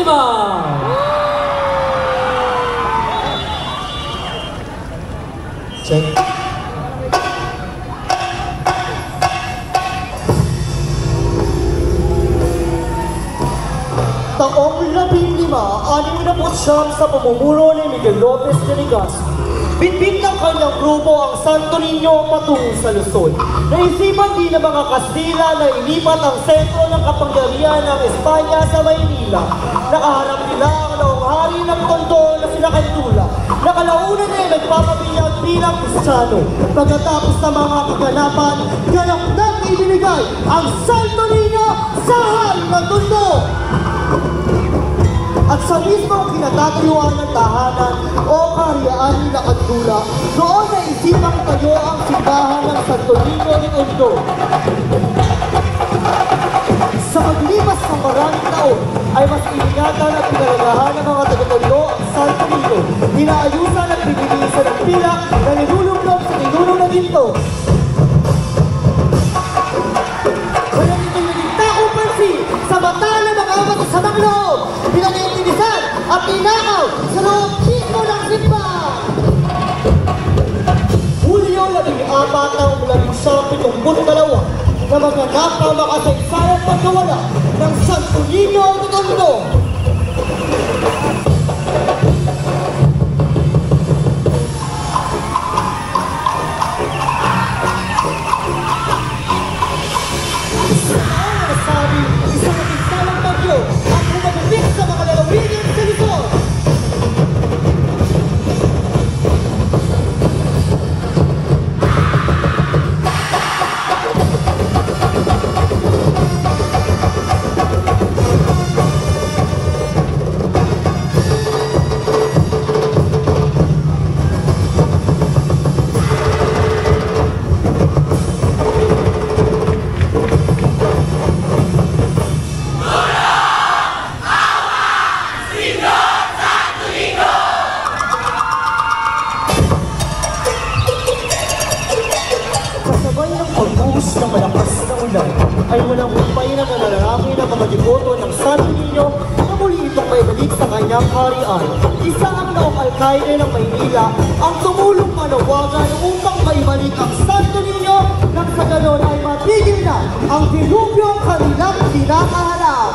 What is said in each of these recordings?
Festival! Check. Taong 15, 69 sa pamumuno ni Miguel Lopez de Legazpi. Bitbit ng kanyang grupo ang Santo Niño patungo sa Luzon. Naisipan din ng mga Kastila na ilipat ang sentro ng kapangyarihan ng Espanya sa Maynila. Nakaharap nila ang naong hari ng Tondo na sila Cantula. Nakalaunan na nagpapabinyag bilang Kristiyano. Pagkatapos ng mga kaganapan, ganap nang ibinigay ang Santo Niño sa hari ng Tondo. At sa mismong kinatatayuan ng tahanan o kaharian ni Cantula, noon na isipang tayo ang simbahan ng Santo Niño ni Tondo. Sa paglipas ng maraming taon, ay mas iningatan at pinalagahan ng mga taga-Tondo ang Santo Niño. Inaayusan at binilisan ng pilak na nilulublob sa ninuno na ginto. Walang ito'y takong pansin sa mata ng mga matasamang loob. Pinag-iintinisan at inakaw sa loob mismo ng simbahan. Hulyo 14 ng 1972 na maganap ang makasaysayang pagkawala ng Santo Niño ni Tondo. Isang nasabi, isang bagyo ang humagupit sa mga lalawigan sa Luzon. Ay walang humpay na nalalaki ng mga deboto ng Santo Niño na muli itong may balik sa kanyang harian. Isa ang naong alkaide ng Maynila ang tumulong manawagan upang maibalik ang Santo Niño nang sa ganon ay matigil na ang dilubyong kanilang kinakaharap.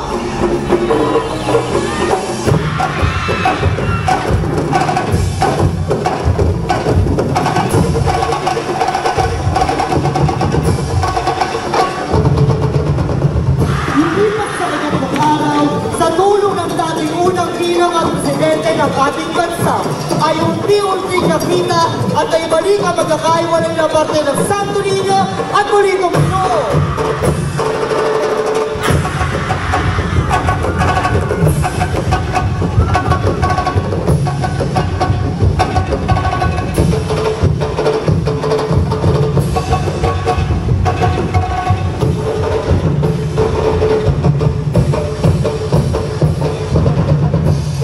Ng ating bansa ay unti-unting nakita at ay balik ang magkakaiwalay na parte ng Santo Niño at muli tumulo.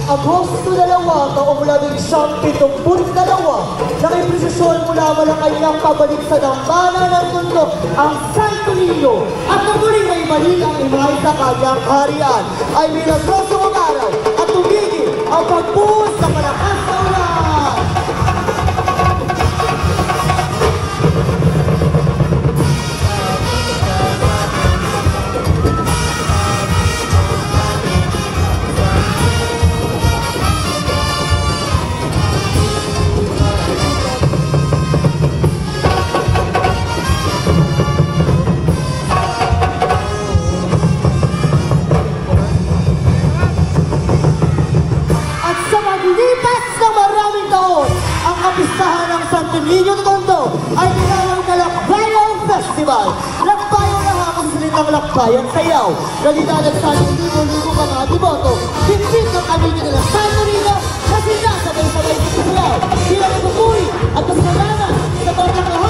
Agosto 2, taong 1972, nakipresisyon mula Malacanang pabalik sa dambana ng Tondo ang Santo Niño at nang muling naibalik ang imahe sa kanyang harian ay milagrosong araw at tumigil ang pagbuhos sa malakas na ulan. Kapistahan ng Santo Niño ni Tondo ay tinawag na Lakbayan Festival. Lakbayan na hakang silitang lakbayan sayaw. Kalidad sa libo-libo mga deboto. Pinpin ng kami nila Santo Niño kasi nasabay-sabay dito sayaw. Bilang pupuri at kasalanan sa pagkakahan